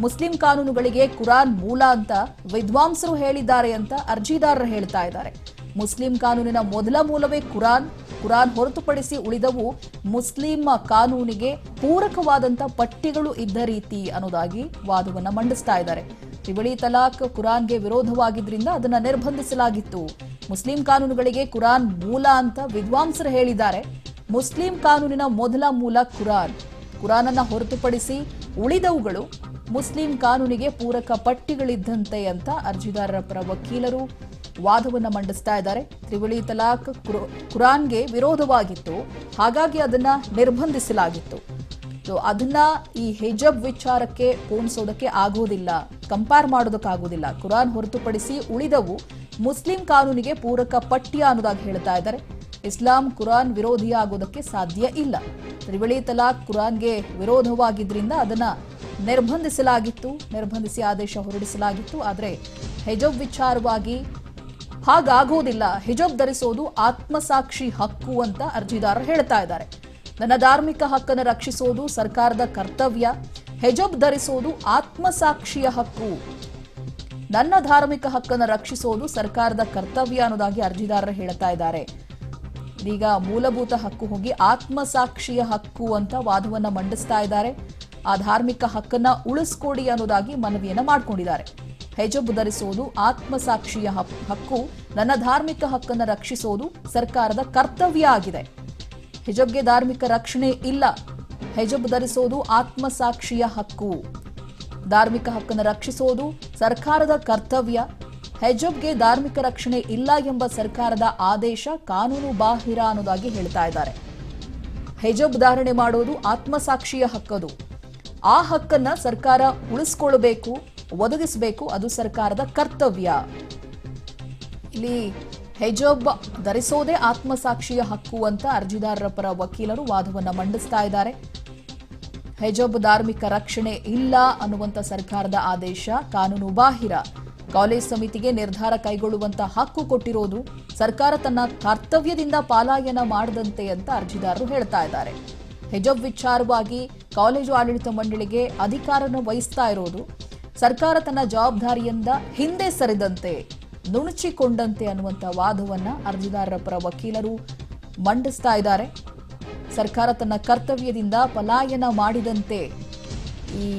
ಮುಸ್ಲಿಂ ಕಾನೂನುಗಳಿಗೆ ಕುರಾನ್ ಮೂಲ ಅಂತ ವಿದ್ವಾಂಸರು ಹೇಳಿದ್ದಾರೆ ಅಂತ ಅರ್ಜಿದಾರರು ಹೇಳ್ತಾ ಇದ್ದಾರೆ. ಮುಸ್ಲಿಂ ಕಾನೂನಿನ ಮೊದಲ ಮೂಲವೇ ಕುರಾನ್, ಕುರಾನ್ ಹೊರತುಪಡಿಸಿ ಉಳಿದವು ಮುಸ್ಲಿಂ ಕಾನೂನಿಗೆ ಪೂರಕವಾದಂಥ ಪಠ್ಯಗಳು ಇದ್ದ ರೀತಿ ಅನ್ನೋದಾಗಿ ವಾದವನ್ನ ಮಂಡಿಸ್ತಾ ಇದ್ದಾರೆ. ತ್ರಿವಳಿ ತಲಾಕ್ ಕುರಾನ್ಗೆ ವಿರೋಧವಾಗಿದ್ರಿಂದ ಅದನ್ನ ನಿರ್ಬಂಧಿಸಲಾಗಿತ್ತು. ಮುಸ್ಲಿಂ ಕಾನೂನುಗಳಿಗೆ ಕುರಾನ್ ಮೂಲ ಅಂತ ವಿದ್ವಾಂಸರು ಹೇಳಿದ್ದಾರೆ. ಮುಸ್ಲಿಂ ಕಾನೂನಿನ ಮೊದಲ ಮೂಲ ಕುರಾನ್, ಕುರಾನನ್ನ ಹೊರತುಪಡಿಸಿ ಉಳಿದವುಗಳು ಮುಸ್ಲಿಂ ಕಾನೂನಿಗೆ ಪೂರಕ ಪಟ್ಟಿಗಳಿದ್ದಂತೆ ಅಂತ ಅರ್ಜಿದಾರರ ಪರ ವಕೀಲರು ವಾದವನ್ನ ಮಂಡಿಸ್ತಾ ಇದ್ದಾರೆ. ತ್ರಿವಳಿ ತಲಾಕ್ ಕುರಾನ್ಗೆ ವಿರೋಧವಾಗಿತ್ತು, ಹಾಗಾಗಿ ಅದನ್ನ ನಿರ್ಬಂಧಿಸಲಾಗಿತ್ತು. ಅದನ್ನ ಈ ಹಿಜಾಬ್ ವಿಚಾರಕ್ಕೆ ಹೋಲಿಸೋದಕ್ಕೆ ಆಗೋದಿಲ್ಲ, ಕಂಪೇರ್ ಮಾಡೋದಕ್ಕಾಗೋದಿಲ್ಲ. ಕುರಾನ್ ಹೊರತುಪಡಿಸಿ ಉಳಿದವು ಮುಸ್ಲಿಂ ಕಾನೂನಿಗೆ ಪೂರಕ ಪಠ್ಯ ಅನ್ನೋದಾಗಿ ಹೇಳ್ತಾ ಇದ್ದಾರೆ. ಇಸ್ಲಾಂ ಕುರಾನ್ ವಿರೋಧಿಯಾಗೋದಕ್ಕೆ ಸಾಧ್ಯ ಇಲ್ಲ. ತ್ರಿವಳಿ ತಲಾಕ್ ಕುರಾನ್ಗೆ ವಿರೋಧವಾಗಿದ್ರಿಂದ ಅದನ್ನ ನಿರ್ಬಂಧಿಸಿ ಆದೇಶ ಹೊರಡಿಸಲಾಗಿತ್ತು. ಆದರೆ ಹಿಜಾಬ್ ವಿಚಾರವಾಗಿ ಹಾಗಾಗೋದಿಲ್ಲ, ಹಿಜಾಬ್ ಧರಿಸೋದು ಆತ್ಮಸಾಕ್ಷಿ ಹಕ್ಕು ಅಂತ ಅರ್ಜಿದಾರರು ಹೇಳ್ತಾ ಇದ್ದಾರೆ. ನನ್ನ ಧಾರ್ಮಿಕ ಹಕ್ಕನ್ನು ರಕ್ಷಿಸೋದು ಸರ್ಕಾರದ ಕರ್ತವ್ಯ, ಹಿಜಾಬ್ ಧರಿಸೋದು ಆತ್ಮಸಾಕ್ಷಿಯ ಹಕ್ಕು, ನನ್ನ ಧಾರ್ಮಿಕ ಹಕ್ಕನ್ನು ರಕ್ಷಿಸೋದು ಸರ್ಕಾರದ ಕರ್ತವ್ಯ ಅನ್ನೋದಾಗಿ ಅರ್ಜಿದಾರರು ಹೇಳ್ತಾ ಇದ್ದಾರೆ. ಈಗ ಮೂಲಭೂತ ಹಕ್ಕು ಹೋಗಿ ಆತ್ಮಸಾಕ್ಷಿಯ ಹಕ್ಕು ಅಂತ ವಾದವನ್ನ ಮಂಡಿಸ್ತಾ ಇದ್ದಾರೆ. ಆ ಧಾರ್ಮಿಕ ಹಕ್ಕನ್ನ ಉಳಿಸ್ಕೊಡಿ ಅನ್ನೋದಾಗಿ ಮನವಿಯನ್ನ ಮಾಡ್ಕೊಂಡಿದ್ದಾರೆ. ಹಿಜಾಬ್ ಧರಿಸೋದು ಆತ್ಮಸಾಕ್ಷಿಯ ಹಕ್ಕು, ನನ್ನ ಧಾರ್ಮಿಕ ಹಕ್ಕನ್ನು ರಕ್ಷಿಸೋದು ಸರ್ಕಾರದ ಕರ್ತವ್ಯ ಆಗಿದೆ. ಹಿಜಾಬ್ಗೆ ಧಾರ್ಮಿಕ ರಕ್ಷಣೆ ಇಲ್ಲ, ಹಿಜಾಬ್ ಧರಿಸೋದು ಆತ್ಮಸಾಕ್ಷಿಯ ಹಕ್ಕು, ಧಾರ್ಮಿಕ ಹಕ್ಕನ್ನು ರಕ್ಷಿಸೋದು ಸರ್ಕಾರದ ಕರ್ತವ್ಯ, ಹಿಜಾಬ್ಗೆ ಧಾರ್ಮಿಕ ರಕ್ಷಣೆ ಇಲ್ಲ ಎಂಬ ಸರ್ಕಾರದ ಆದೇಶ ಕಾನೂನು ಬಾಹಿರ ಅನ್ನೋದಾಗಿ ಹೇಳ್ತಾ ಇದ್ದಾರೆ. ಹಿಜಾಬ್ ಧಾರಣೆ ಮಾಡೋದು ಆತ್ಮಸಾಕ್ಷಿಯ ಹಕ್ಕದು, ಆ ಹಕ್ಕನ್ನ ಸರ್ಕಾರ ಉಳಿಸ್ಕೊಳ್ಬೇಕು, ಒದಗಿಸಬೇಕು, ಅದು ಸರ್ಕಾರದ ಕರ್ತವ್ಯ. ಇಲ್ಲಿ ಹಿಜಾಬ್ ಧರಿಸೋದೇ ಆತ್ಮಸಾಕ್ಷಿಯ ಹಕ್ಕು ಅಂತ ಅರ್ಜಿದಾರರ ಪರ ವಕೀಲರು ವಾದವನ್ನ ಮಂಡಿಸ್ತಾ ಇದ್ದಾರೆ. ಹಿಜಾಬ್ ಧಾರ್ಮಿಕ ರಕ್ಷಣೆ ಇಲ್ಲ ಅನ್ನುವಂಥ ಸರ್ಕಾರದ ಆದೇಶ ಕಾನೂನು ಬಾಹಿರ, ಕಾಲೇಜ್ ಸಮಿತಿಗೆ ನಿರ್ಧಾರ ಕೈಗೊಳ್ಳುವಂತ ಹಕ್ಕು ಕೊಟ್ಟಿರೋದು ಸರ್ಕಾರ ತನ್ನ ಕರ್ತವ್ಯದಿಂದ ಪಲಾಯನ ಮಾಡದಂತೆ ಅಂತ ಅರ್ಜಿದಾರರು ಹೇಳ್ತಾ ಇದ್ದಾರೆ. ಹಿಜಾಬ್ ವಿಚಾರವಾಗಿ ಕಾಲೇಜು ಆಡಳಿತ ಮಂಡಳಿಗೆ ಅಧಿಕಾರನ ವಹಿಸ್ತಾ ಇರೋದು ಸರ್ಕಾರ ತನ್ನ ಜವಾಬ್ದಾರಿಯಿಂದ ಹಿಂದೆ ಸರಿದಂತೆ, ನುಣುಚಿಕೊಂಡಂತೆ ಅನ್ನುವಂಥ ವಾದವನ್ನ ಅರ್ಜಿದಾರರ ಪರ ವಕೀಲರು ಮಂಡಿಸ್ತಾ ಇದ್ದಾರೆ. ಸರ್ಕಾರ ತನ್ನ ಕರ್ತವ್ಯದಿಂದ ಪಲಾಯನ ಮಾಡಿದಂತೆ ಈ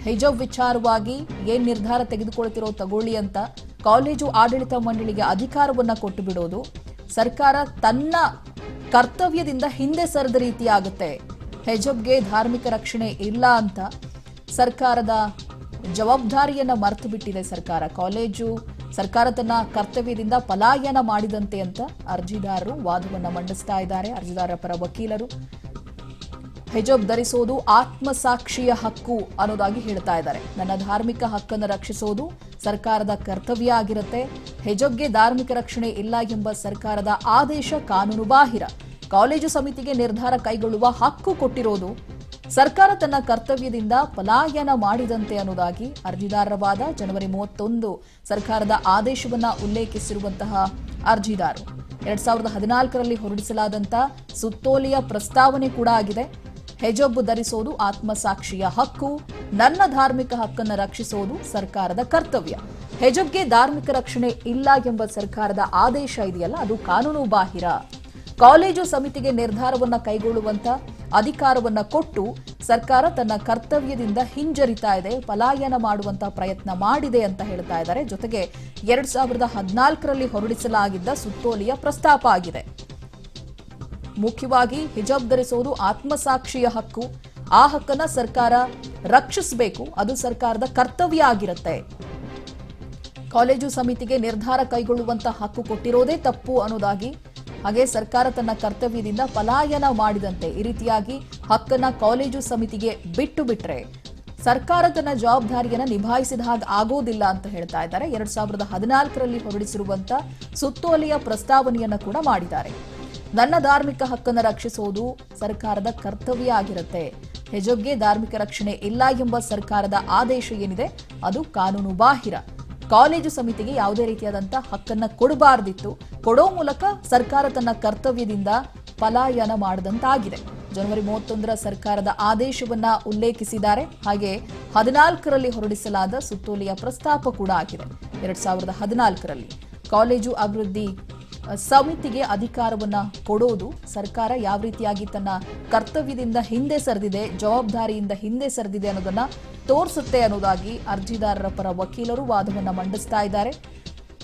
ಹಿಜಾಬ್ ವಿಚಾರವಾಗಿ ಏನ್ ನಿರ್ಧಾರ ತೆಗೆದುಕೊಳ್ತಿರೋ ತಗೊಳ್ಳಿ ಅಂತ ಕಾಲೇಜು ಆಡಳಿತ ಮಂಡಳಿಗೆ ಅಧಿಕಾರವನ್ನ ಕೊಟ್ಟು ಬಿಡೋದು ಸರ್ಕಾರ ತನ್ನ ಕರ್ತವ್ಯದಿಂದ ಹಿಂದೆ ಸರಿದ ರೀತಿ ಆಗುತ್ತೆ. ಹಿಜಾಬ್ಗೆ ಧಾರ್ಮಿಕ ರಕ್ಷಣೆ ಇಲ್ಲ ಅಂತ ಸರ್ಕಾರದ ಜವಾಬ್ದಾರಿಯನ್ನ ಮರೆತು ಬಿಟ್ಟಿದೆ ಸರ್ಕಾರ. ಕಾಲೇಜು ಸರ್ಕಾರ ತನ್ನ ಕರ್ತವ್ಯದಿಂದ ಪಲಾಯನ ಮಾಡಿದಂತೆ ಅಂತ ಅರ್ಜಿದಾರರು ವಾದವನ್ನ ಮಂಡಿಸ್ತಾ ಇದ್ದಾರೆ. ಅರ್ಜಿದಾರರ ಪರ ವಕೀಲರು ಹಿಜಾಬ್ ಧರಿಸೋದು ಆತ್ಮಸಾಕ್ಷಿಯ ಹಕ್ಕು ಅನ್ನೋದಾಗಿ ಹೇಳ್ತಾ ಇದ್ದಾರೆ. ನನ್ನ ಧಾರ್ಮಿಕ ಹಕ್ಕನ್ನು ರಕ್ಷಿಸೋದು ಸರ್ಕಾರದ ಕರ್ತವ್ಯ ಆಗಿರುತ್ತೆ. ಹಿಜಾಬ್ಗೆ ಧಾರ್ಮಿಕ ರಕ್ಷಣೆ ಇಲ್ಲ ಎಂಬ ಸರ್ಕಾರದ ಆದೇಶ ಕಾನೂನು ಬಾಹಿರ, ಕಾಲೇಜು ಸಮಿತಿಗೆ ನಿರ್ಧಾರ ಕೈಗೊಳ್ಳುವ ಹಕ್ಕು ಕೊಟ್ಟಿರೋದು ಸರ್ಕಾರ ತನ್ನ ಕರ್ತವ್ಯದಿಂದ ಪಲಾಯನ ಮಾಡಿದಂತೆ ಅನ್ನೋದಾಗಿ ಅರ್ಜಿದಾರರ ವಾದ. ಜನವರಿ 31 ಸರ್ಕಾರದ ಆದೇಶವನ್ನ ಉಲ್ಲೇಖಿಸಿರುವಂತಹ ಅರ್ಜಿದಾರರು 2014ರಲ್ಲಿ ಹೊರಡಿಸಲಾದಂತ ಸುತ್ತೋಲೆಯ ಪ್ರಸ್ತಾವನೆ ಕೂಡ ಆಗಿದೆ. ಹಿಜಾಬ್ ಧರಿಸೋದು ಆತ್ಮಸಾಕ್ಷಿಯ ಹಕ್ಕು, ನನ್ನ ಧಾರ್ಮಿಕ ಹಕ್ಕನ್ನು ರಕ್ಷಿಸೋದು ಸರ್ಕಾರದ ಕರ್ತವ್ಯ, ಹಿಜಾಬ್ಗೆ ಧಾರ್ಮಿಕ ರಕ್ಷಣೆ ಇಲ್ಲ ಎಂಬ ಸರ್ಕಾರದ ಆದೇಶ ಇದೆಯಲ್ಲ ಅದು ಕಾನೂನು ಬಾಹಿರ, ಕಾಲೇಜು ಸಮಿತಿಗೆ ನಿರ್ಧಾರವನ್ನ ಕೈಗೊಳ್ಳುವಂತ ಅಧಿಕಾರವನ್ನ ಕೊಟ್ಟು ಸರ್ಕಾರ ತನ್ನ ಕರ್ತವ್ಯದಿಂದ ಹಿಂಜರಿತಾ ಇದೆ, ಪಲಾಯನ ಮಾಡುವಂತ ಪ್ರಯತ್ನ ಮಾಡಿದೆ ಅಂತ ಹೇಳ್ತಾ ಇದ್ದಾರೆ. ಜೊತೆಗೆ 2014ರಲ್ಲಿ ಹೊರಡಿಸಲಾಗಿದ್ದ ಸುತ್ತೋಲೆಯ ಪ್ರಸ್ತಾಪ ಆಗಿದೆ. ಮುಖ್ಯವಾಗಿ ಹಿಜಾಬ್ ಧರಿಸೋದು ಆತ್ಮಸಾಕ್ಷಿಯ ಹಕ್ಕು, ಆ ಹಕ್ಕನ್ನ ಸರ್ಕಾರ ರಕ್ಷಿಸಬೇಕು, ಅದು ಸರ್ಕಾರದ ಕರ್ತವ್ಯ ಆಗಿರುತ್ತೆ. ಕಾಲೇಜು ಸಮಿತಿಗೆ ನಿರ್ಧಾರ ಕೈಗೊಳ್ಳುವಂತ ಹಕ್ಕು ಕೊಟ್ಟಿರೋದೇ ತಪ್ಪು ಅನ್ನೋದಾಗಿ, ಹಾಗೆ ಸರ್ಕಾರ ತನ್ನ ಕರ್ತವ್ಯದಿಂದ ಪಲಾಯನ ಮಾಡಿದಂತೆ ಈ ರೀತಿಯಾಗಿ ಹಕ್ಕನ್ನ ಕಾಲೇಜು ಸಮಿತಿಗೆ ಬಿಟ್ಟು ಬಿಟ್ರೆ ಸರ್ಕಾರ ತನ್ನ ಜವಾಬ್ದಾರಿಯನ್ನ ನಿಭಾಯಿಸಿದ ಹಾಗೆ ಆಗೋದಿಲ್ಲ ಅಂತ ಹೇಳ್ತಾ ಇದ್ದಾರೆ. 2014ರಲ್ಲಿ ಹೊರಡಿಸಿರುವಂತ ಸುತ್ತೋಲೆಯ ಪ್ರಸ್ತಾವನೆಯನ್ನ ಕೂಡ ಮಾಡಿದ್ದಾರೆ. ನನ್ನ ಧಾರ್ಮಿಕ ಹಕ್ಕನ್ನು ರಕ್ಷಿಸೋದು ಸರ್ಕಾರದ ಕರ್ತವ್ಯ ಆಗಿರುತ್ತೆ, ಹಿಜಾಬ್ಗೆ ಧಾರ್ಮಿಕ ರಕ್ಷಣೆ ಇಲ್ಲ ಎಂಬ ಸರ್ಕಾರದ ಆದೇಶ ಏನಿದೆ ಅದು ಕಾನೂನು ಬಾಹಿರ, ಕಾಲೇಜು ಸಮಿತಿಗೆ ಯಾವುದೇ ರೀತಿಯಾದಂತ ಹಕ್ಕನ್ನ ಕೊಡಬಾರ್ದಿತ್ತು, ಕೊಡೋ ಮೂಲಕ ಸರ್ಕಾರ ತನ್ನ ಕರ್ತವ್ಯದಿಂದ ಪಲಾಯನ ಮಾಡದಂತಾಗಿದೆ. ಜನವರಿ 31ರ ಸರ್ಕಾರದ ಆದೇಶವನ್ನ ಉಲ್ಲೇಖಿಸಿದ್ದಾರೆ. ಹಾಗೆ 14ರಲ್ಲಿ ಹೊರಡಿಸಲಾದ ಸುತ್ತೋಲೆಯ ಪ್ರಸ್ತಾಪ ಕೂಡ ಆಗಿದೆ. 2014ರಲ್ಲಿ ಕಾಲೇಜು ಅಭಿವೃದ್ಧಿ ಸಮಿತಿಗೆ ಅಧಿಕಾರವನ್ನ ಕೊಡೋದು ಸರ್ಕಾರ ಯಾವ ರೀತಿಯಾಗಿ ತನ್ನ ಕರ್ತವ್ಯದಿಂದ ಹಿಂದೆ ಸರಿದಿದೆ, ಜವಾಬ್ದಾರಿಯಿಂದ ಹಿಂದೆ ಸರಿದಿದೆ ಅನ್ನೋದನ್ನ ತೋರಿಸುತ್ತೆ ಅನ್ನೋದಾಗಿ ಅರ್ಜಿದಾರರ ಪರ ವಕೀಲರು ವಾದವನ್ನ ಮಂಡಿಸ್ತಾ ಇದ್ದಾರೆ.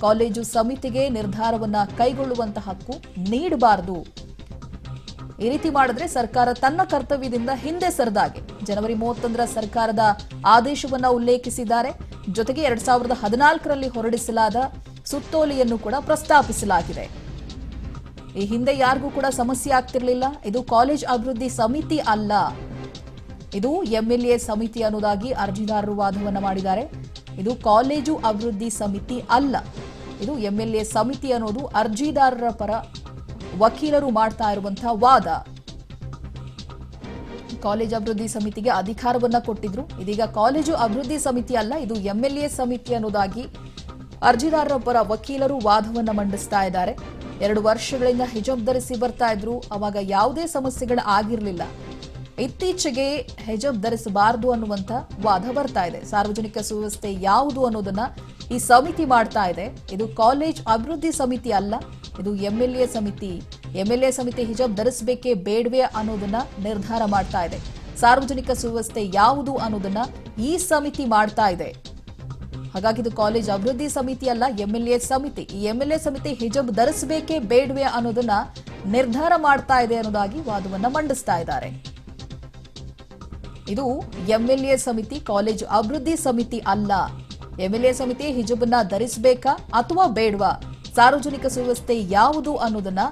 ಕಾಲೇಜು ಸಮಿತಿಗೆ ನಿರ್ಧಾರವನ್ನ ಕೈಗೊಳ್ಳುವಂತ ಹಕ್ಕು ನೀಡಬಾರದು, ಈ ರೀತಿ ಮಾಡಿದ್ರೆ ಸರ್ಕಾರ ತನ್ನ ಕರ್ತವ್ಯದಿಂದ ಹಿಂದೆ ಸರಿದಾಗೆ ಜನವರಿ 31ರ ಸರ್ಕಾರದ ಆದೇಶವನ್ನ ಉಲ್ಲೇಖಿಸಿದ್ದಾರೆ. ಜೊತೆಗೆ 2014ರಲ್ಲಿ ಹೊರಡಿಸಲಾದ ಸುತ್ತೋಲೆಯನ್ನು ಕೂಡ ಪ್ರಸ್ತಾಪಿಸಲಾಗಿದೆ. ಈ ಹಿಂದೆ ಯಾರಿಗೂ ಕೂಡ ಸಮಸ್ಯೆ ಆಗ್ತಿರ್ಲಿಲ್ಲ, ಇದು ಕಾಲೇಜ್ ಅಭಿವೃದ್ಧಿ ಸಮಿತಿ ಅಲ್ಲ, ಇದು ಎಂಎಲ್ಎ ಸಮಿತಿ ಅನ್ನೋದಾಗಿ ಅರ್ಜಿದಾರರು ವಾದವನ್ನ ಮಾಡಿದ್ದಾರೆ. ಇದು ಕಾಲೇಜು ಅಭಿವೃದ್ಧಿ ಸಮಿತಿ ಅಲ್ಲ, ಇದು ಎಂಎಲ್ಎ ಸಮಿತಿ ಅನ್ನೋದು ಅರ್ಜಿದಾರರ ಪರ ವಕೀಲರು ಮಾಡ್ತಾ ಇರುವಂತಹ ವಾದ. ಕಾಲೇಜು ಅಭಿವೃದ್ಧಿ ಸಮಿತಿಗೆ ಅಧಿಕಾರವನ್ನ ಕೊಟ್ಟಿದ್ರು. ಇದೀಗ ಕಾಲೇಜು ಅಭಿವೃದ್ಧಿ ಸಮಿತಿ ಅಲ್ಲ, ಇದು ಎಂಎಲ್ಎ ಸಮಿತಿ ಅನ್ನೋದಾಗಿ ಅರ್ಜಿದಾರರ ಪರ ವಕೀಲರು ವಾದವನ್ನ ಮಂಡಿಸ್ತಾ ಇದ್ದಾರೆ. 2 ವರ್ಷಗಳಿಂದ ಹಿಜಾಬ್ ಧರಿಸಿ ಬರ್ತಾ ಇದ್ರು, ಅವಾಗ ಯಾವುದೇ ಸಮಸ್ಯೆಗಳು ಆಗಿರಲಿಲ್ಲ. ಇತ್ತೀಚೆಗೆ ಹಿಜಾಬ್ ಧರಿಸಬಾರದು ಅನ್ನುವಂತ ವಾದ ಬರ್ತಾ ಇದೆ. ಸಾರ್ವಜನಿಕ ಸುವ್ಯವಸ್ಥೆ ಯಾವುದು ಅನ್ನೋದನ್ನ ಈ ಸಮಿತಿ ಮಾಡ್ತಾ ಇದೆ. ಇದು ಕಾಲೇಜ್ ಅಭಿವೃದ್ಧಿ ಸಮಿತಿ ಅಲ್ಲ, ಇದು ಎಂಎಲ್ಎ ಸಮಿತಿ. ಎಂಎಲ್ಎ ಸಮಿತಿ ಹಿಜಾಬ್ ಧರಿಸಬೇಕೇ ಬೇಡವೇ ಅನ್ನೋದನ್ನ ನಿರ್ಧಾರ ಮಾಡ್ತಾ ಇದೆ. ಸಾರ್ವಜನಿಕ ಸುವ್ಯವಸ್ಥೆ ಯಾವುದು ಅನ್ನೋದನ್ನ ಈ ಸಮಿತಿ ಮಾಡ್ತಾ ಇದೆ. ಹಾಗಾಗಿ ಇದು ಕಾಲೇಜ್ ಅಭಿವೃದ್ಧಿ ಸಮಿತಿ ಅಲ್ಲ, ಎಂಎಲ್ಎ ಸಮಿತಿ. ಈ ಎಂಎಲ್ಎ ಸಮಿತಿ ಹಿಜಾಬ್ ಧರಿಸಬೇಕೇ ಬೇಡವೇ ಅನ್ನೋದನ್ನ ನಿರ್ಧಾರ ಮಾಡ್ತಾ ಇದೆ ಅನ್ನೋದಾಗಿ ವಾದವನ್ನ ಮಂಡಿಸ್ತಾ ಇದ್ದಾರೆ. ಇದು ಎಂಎಲ್ಎ ಸಮಿತಿ, ಕಾಲೇಜು ಅಭಿವೃದ್ಧಿ ಸಮಿತಿ ಅಲ್ಲ. ಎಂಎಲ್ಎ ಸಮಿತಿ ಹಿಜಾಬನ್ನ ಧರಿಸಬೇಕಾ ಅಥವಾ ಬೇಡವಾ, ಸಾರ್ವಜನಿಕ ಸುವ್ಯವಸ್ಥೆ ಯಾವುದು ಅನ್ನೋದನ್ನ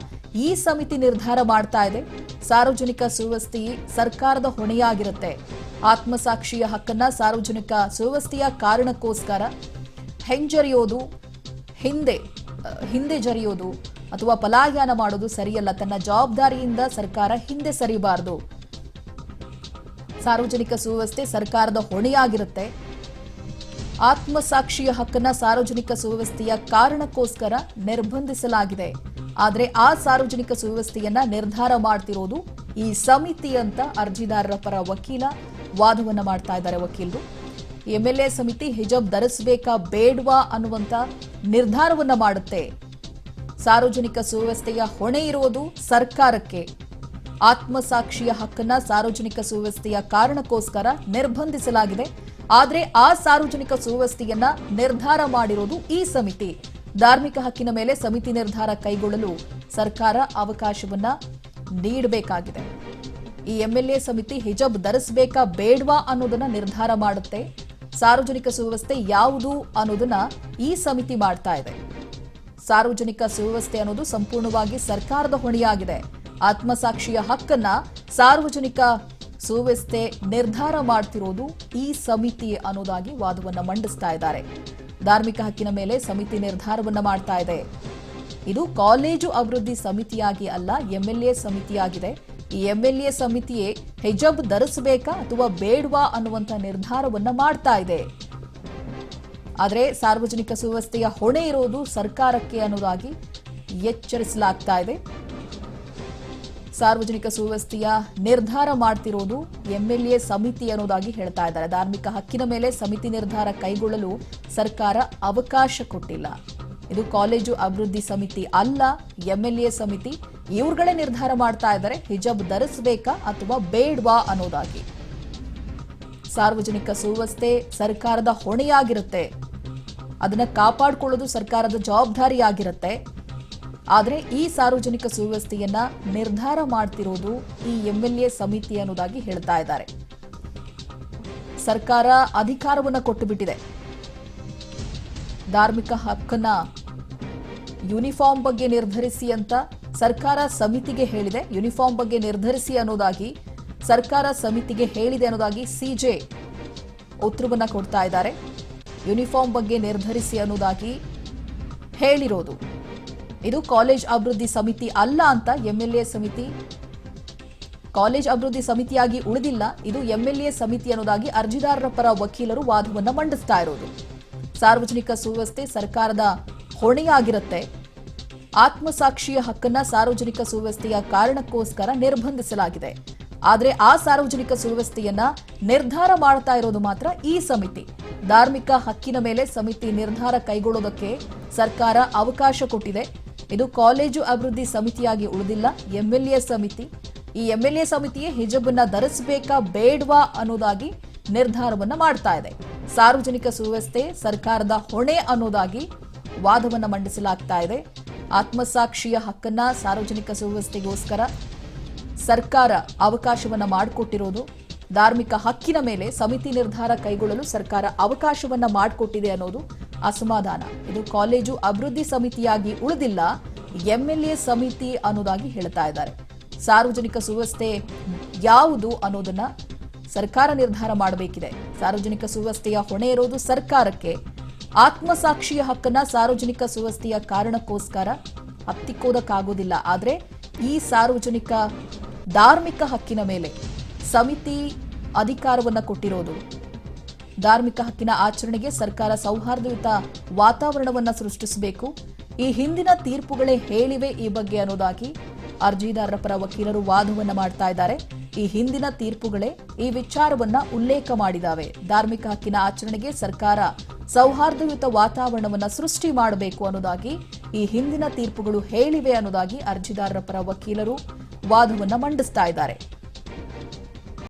ಈ ಸಮಿತಿ ನಿರ್ಧಾರ ಮಾಡ್ತಾ ಇದೆ. ಸಾರ್ವಜನಿಕ ಸುವ್ಯವಸ್ಥೆ ಸರ್ಕಾರದ ಹೊಣೆಯಾಗಿರುತ್ತೆ. ಆತ್ಮಸಾಕ್ಷಿಯ ಹಕ್ಕನ್ನ ಸಾರ್ವಜನಿಕ ಸುವ್ಯವಸ್ಥೆಯ ಕಾರಣಕ್ಕೋಸ್ಕರ ಹೆಂಜರಿಯೋದು, ಹಿಂದೆ ಜರಿಯೋದು ಅಥವಾ ಪಲಾಯನ ಮಾಡೋದು ಸರಿಯಲ್ಲ. ತನ್ನ ಜವಾಬ್ದಾರಿಯಿಂದ ಸರ್ಕಾರ ಹಿಂದೆ ಸರಿಬಾರದು. ಸಾರ್ವಜನಿಕ ಸುವ್ಯವಸ್ಥೆ ಸರ್ಕಾರದ ಹೊಣೆಯಾಗಿರುತ್ತೆ. ಆತ್ಮಸಾಕ್ಷಿಯ ಹಕ್ಕನ್ನ ಸಾರ್ವಜನಿಕ ಸುವ್ಯವಸ್ಥೆಯ ಕಾರಣಕ್ಕೋಸ್ಕರ ನಿರ್ಬಂಧಿಸಲಾಗಿದೆ. ಆದರೆ ಆ ಸಾರ್ವಜನಿಕ ಸುವ್ಯವಸ್ಥೆಯನ್ನ ನಿರ್ಧಾರ ಮಾಡ್ತಿರೋದು ಈ ಸಮಿತಿ ಅಂತ ಅರ್ಜಿದಾರರ ಪರ ವಕೀಲ ವಾದವನ್ನ ಮಾಡ್ತಾ ಇದ್ದಾರೆ ವಕೀಲರು. ಎಂಎಲ್ಎ ಸಮಿತಿ ಹಿಜಾಬ್ ಧರಿಸಬೇಕಾ ಬೇಡವಾ ಅನ್ನುವಂತ ನಿರ್ಧಾರವನ್ನ ಮಾಡುತ್ತೆ. ಸಾರ್ವಜನಿಕ ಸುವ್ಯವಸ್ಥೆಯ ಹೊಣೆ ಇರೋದು ಸರ್ಕಾರಕ್ಕೆ. ಆತ್ಮಸಾಕ್ಷಿಯ ಹಕ್ಕನ್ನ ಸಾರ್ವಜನಿಕ ಸುವ್ಯವಸ್ಥೆಯ ಕಾರಣಕ್ಕೋಸ್ಕರ ನಿರ್ಬಂಧಿಸಲಾಗಿದೆ. ಆದರೆ ಆ ಸಾರ್ವಜನಿಕ ಸುವ್ಯವಸ್ಥೆಯನ್ನ ನಿರ್ಧಾರ ಮಾಡಿರೋದು ಈ ಸಮಿತಿ. ಧಾರ್ಮಿಕ ಹಕ್ಕಿನ ಮೇಲೆ ಸಮಿತಿ ನಿರ್ಧಾರ ಕೈಗೊಳ್ಳಲು ಸರ್ಕಾರ ಅವಕಾಶವನ್ನ ನೀಡಬೇಕಾಗಿದೆ. ಈ ಎಂಎಲ್ಎ ಸಮಿತಿ ಹಿಜಾಬ್ ಧರಿಸಬೇಕಾ ಬೇಡವಾ ಅನ್ನೋದನ್ನ ನಿರ್ಧಾರ ಮಾಡುತ್ತೆ. ಸಾರ್ವಜನಿಕ ಸುವ್ಯವಸ್ಥೆ ಯಾವುದು ಅನ್ನೋದನ್ನ ಈ ಸಮಿತಿ ಮಾಡ್ತಾ ಇದೆ. ಸಾರ್ವಜನಿಕ ಸುವ್ಯವಸ್ಥೆ ಅನ್ನೋದು ಸಂಪೂರ್ಣವಾಗಿ ಸರ್ಕಾರದ ಹೊಣೆಯಾಗಿದೆ. ಆತ್ಮಸಾಕ್ಷಿಯ ಹಕ್ಕನ್ನ ಸಾರ್ವಜನಿಕ ಸುವ್ಯವಸ್ಥೆ ನಿರ್ಧಾರ ಮಾಡ್ತಿರೋದು ಈ ಸಮಿತಿ ಅನ್ನೋದಾಗಿ ವಾದವನ್ನ ಮಂಡಿಸ್ತಾ ಇದ್ದಾರೆ. ಧಾರ್ಮಿಕ ಹಕ್ಕಿನ ಮೇಲೆ ಸಮಿತಿ ನಿರ್ಧಾರವನ್ನ ಮಾಡ್ತಾ ಇದೆ. ಇದು ಕಾಲೇಜು ಅಭಿವೃದ್ಧಿ ಸಮಿತಿಯಾಗಿ ಅಲ್ಲ, ಎಂಎಲ್ಎ ಸಮಿತಿಯಾಗಿದೆ. ಈ ಎಂಎಲ್ಎ ಸಮಿತಿಯೇ ಹಿಜಾಬ್ ಧರಿಸಬೇಕಾ ಅಥವಾ ಬೇಡವಾ ಅನ್ನುವಂತ ನಿರ್ಧಾರವನ್ನ ಮಾಡ್ತಾ ಇದೆ. ಆದರೆ ಸಾರ್ವಜನಿಕ ಸುವ್ಯವಸ್ಥೆಯ ಹೊಣೆ ಇರೋದು ಸರ್ಕಾರಕ್ಕೆ ಅನ್ನೋದಾಗಿ ಎಚ್ಚರಿಸಲಾಗ್ತಾ ಇದೆ. ಸಾರ್ವಜನಿಕ ಸುವ್ಯವಸ್ಥೆಯ ನಿರ್ಧಾರ ಮಾಡ್ತಿರೋದು ಎಂಎಲ್ಎ ಸಮಿತಿ ಅನ್ನೋದಾಗಿ ಹೇಳ್ತಾ ಇದ್ದಾರೆ. ಧಾರ್ಮಿಕ ಹಕ್ಕಿನ ಮೇಲೆ ಸಮಿತಿ ನಿರ್ಧಾರ ಕೈಗೊಳ್ಳಲು ಸರ್ಕಾರ ಅವಕಾಶ ಕೊಟ್ಟಿಲ್ಲ. ಇದು ಕಾಲೇಜು ಅಭಿವೃದ್ಧಿ ಸಮಿತಿ ಅಲ್ಲ, ಎಂಎಲ್ಎ ಸಮಿತಿ. ಇವ್ರುಗಳೇ ನಿರ್ಧಾರ ಮಾಡ್ತಾ ಇದ್ದಾರೆ ಹಿಜಾಬ್ ಧರಿಸಬೇಕಾ ಅಥವಾ ಬೇಡವಾ ಅನ್ನೋದಾಗಿ. ಸಾರ್ವಜನಿಕ ಸುವ್ಯವಸ್ಥೆ ಸರ್ಕಾರದ ಹೊಣೆಯಾಗಿರುತ್ತೆ. ಅದನ್ನ ಕಾಪಾಡಿಕೊಳ್ಳೋದು ಸರ್ಕಾರದ ಜವಾಬ್ದಾರಿಯಾಗಿರುತ್ತೆ. ಆದರೆ ಈ ಸಾರ್ವಜನಿಕ ಸುವ್ಯವಸ್ಥೆಯನ್ನ ನಿರ್ಧಾರ ಮಾಡ್ತಿರೋದು ಈ ಎಂಎಲ್ಎ ಸಮಿತಿ ಅನ್ನೋದಾಗಿ ಹೇಳ್ತಾ ಇದ್ದಾರೆ. ಸರ್ಕಾರ ಅಧಿಕಾರವನ್ನ ಕೊಟ್ಟು ಬಿಟ್ಟಿದೆ. ಧಾರ್ಮಿಕ ಹಕ್ಕನ್ನ ಯೂನಿಫಾರ್ಮ್ ಬಗ್ಗೆ ನಿರ್ಧರಿಸಿ ಅಂತ ಸರ್ಕಾರ ಸಮಿತಿಗೆ ಹೇಳಿದೆ. ಯೂನಿಫಾರ್ಮ್ ಬಗ್ಗೆ ನಿರ್ಧರಿಸಿ ಅನ್ನೋದಾಗಿ ಸರ್ಕಾರ ಸಮಿತಿಗೆ ಹೇಳಿದೆ ಅನ್ನೋದಾಗಿ ಸಿಜೆ ಉತ್ತರವನ್ನ ಕೊಡ್ತಾ ಇದ್ದಾರೆ. ಯೂನಿಫಾರ್ಮ್ ಬಗ್ಗೆ ನಿರ್ಧರಿಸಿ ಅನ್ನೋದಾಗಿ ಹೇಳಿರೋದು. ಇದು ಕಾಲೇಜ್ ಅಭಿವೃದ್ಧಿ ಸಮಿತಿ ಅಲ್ಲ ಅಂತ ಎಂಎಲ್ಎ ಸಮಿತಿ ಕಾಲೇಜ್ ಅಭಿವೃದ್ಧಿ ಸಮಿತಿಯಾಗಿ ಉಳಿದಿಲ್ಲ. ಇದು ಎಂಎಲ್ಎ ಸಮಿತಿ ಅನ್ನೋದಾಗಿ ಅರ್ಜಿದಾರರ ಪರ ವಕೀಲರು ವಾದವನ್ನ ಮಂಡಿಸ್ತಾ ಇರೋದು. ಸಾರ್ವಜನಿಕ ಸುವ್ಯವಸ್ಥೆ ಸರ್ಕಾರದ ಹೊಣೆಯಾಗಿರುತ್ತೆ. ಆತ್ಮಸಾಕ್ಷಿಯ ಹಕ್ಕನ್ನ ಸಾರ್ವಜನಿಕ ಸುವ್ಯವಸ್ಥೆಯ ಕಾರಣಕ್ಕೋಸ್ಕರ ನಿರ್ಬಂಧಿಸಲಾಗಿದೆ. ಆದರೆ ಆ ಸಾರ್ವಜನಿಕ ಸುವ್ಯವಸ್ಥೆಯನ್ನ ನಿರ್ಧಾರ ಮಾಡ್ತಾ ಇರೋದು ಮಾತ್ರ ಈ ಸಮಿತಿ. ಧಾರ್ಮಿಕ ಹಕ್ಕಿನ ಮೇಲೆ ಸಮಿತಿ ನಿರ್ಧಾರ ಕೈಗೊಳ್ಳೋದಕ್ಕೆ ಸರ್ಕಾರ ಅವಕಾಶ ಕೊಟ್ಟಿದೆ. ಇದು ಕಾಲೇಜು ಅಭಿವೃದ್ಧಿ ಸಮಿತಿಯಾಗಿ ಉಳಿದಿಲ್ಲ, ಎಂಎಲ್ಎ ಸಮಿತಿ. ಈ ಎಂಎಲ್ಎ ಸಮಿತಿಯೇ ಹಿಜಾಬನ್ನ ಧರಿಸಬೇಕಾ ಬೇಡವಾ ಅನ್ನೋದಾಗಿ ನಿರ್ಧಾರವನ್ನ ಮಾಡ್ತಾ ಇದೆ. ಸಾರ್ವಜನಿಕ ಸುವ್ಯವಸ್ಥೆ ಸರ್ಕಾರದ ಹೊಣೆ ಅನ್ನೋದಾಗಿ ವಾದವನ್ನ ಮಂಡಿಸಲಾಗ್ತಾ ಇದೆ. ಆತ್ಮಸಾಕ್ಷಿಯ ಹಕ್ಕನ್ನ ಸಾರ್ವಜನಿಕ ಸುವ್ಯವಸ್ಥೆಗೋಸ್ಕರ ಸರ್ಕಾರ ಅವಕಾಶವನ್ನ ಮಾಡಿಕೊಟ್ಟಿರೋದು. ಧಾರ್ಮಿಕ ಹಕ್ಕಿನ ಮೇಲೆ ಸಮಿತಿ ನಿರ್ಧಾರ ಕೈಗೊಳ್ಳಲು ಸರ್ಕಾರ ಅವಕಾಶವನ್ನ ಮಾಡಿಕೊಟ್ಟಿದೆ ಅನ್ನೋದು ಅಸಮಾಧಾನ. ಇದು ಕಾಲೇಜು ಅಭಿವೃದ್ಧಿ ಸಮಿತಿಯಾಗಿ ಉಳಿದಿಲ್ಲ, ಎಂಎಲ್ಎ ಸಮಿತಿ ಅನ್ನೋದಾಗಿ ಹೇಳ್ತಾ ಇದ್ದಾರೆ. ಸಾರ್ವಜನಿಕ ಸುವ್ಯವಸ್ಥೆ ಯಾವುದು ಅನ್ನೋದನ್ನ ಸರ್ಕಾರ ನಿರ್ಧಾರ ಮಾಡಬೇಕಿದೆ. ಸಾರ್ವಜನಿಕ ಸುವ್ಯವಸ್ಥೆಯ ಹೊಣೆ ಇರೋದು ಸರ್ಕಾರಕ್ಕೆ. ಆತ್ಮಸಾಕ್ಷಿಯ ಹಕ್ಕನ್ನ ಸಾರ್ವಜನಿಕ ಸುವ್ಯವಸ್ಥೆಯ ಕಾರಣಕ್ಕೋಸ್ಕರ ಹತ್ತಿಕ್ಕೋದಕ್ಕಾಗೋದಿಲ್ಲ. ಆದರೆ ಈ ಸಾರ್ವಜನಿಕ ಧಾರ್ಮಿಕ ಹಕ್ಕಿನ ಮೇಲೆ ಸಮಿತಿ ಅಧಿಕಾರವನ್ನ ಕೊಟ್ಟಿರೋದು. ಧಾರ್ಮಿಕ ಹಕ್ಕಿನ ಆಚರಣೆಗೆ ಸರ್ಕಾರ ಸೌಹಾರ್ದಯುತ ವಾತಾವರಣವನ್ನ ಸೃಷ್ಟಿಸಬೇಕು. ಈ ಹಿಂದಿನ ತೀರ್ಪುಗಳೇ ಹೇಳಿವೆ ಈ ಬಗ್ಗೆ ಅನ್ನೋದಾಗಿ ಅರ್ಜಿದಾರರ ಪರ ವಕೀಲರು ವಾದವನ್ನ ಮಾಡ್ತಾ ಇದ್ದಾರೆ. ಈ ಹಿಂದಿನ ತೀರ್ಪುಗಳೇ ಈ ವಿಚಾರವನ್ನ ಉಲ್ಲೇಖ ಮಾಡಿದಾವೆ. ಧಾರ್ಮಿಕ ಹಕ್ಕಿನ ಆಚರಣೆಗೆ ಸರ್ಕಾರ ಸೌಹಾರ್ದಯುತ ವಾತಾವರಣವನ್ನ ಸೃಷ್ಟಿ ಮಾಡಬೇಕು ಅನ್ನೋದಾಗಿ ಈ ಹಿಂದಿನ ತೀರ್ಪುಗಳು ಹೇಳಿವೆ ಅನ್ನೋದಾಗಿ ಅರ್ಜಿದಾರರ ಪರ ವಕೀಲರು ವಾದವನ್ನ ಮಂಡಿಸ್ತಾ ಇದ್ದಾರೆ.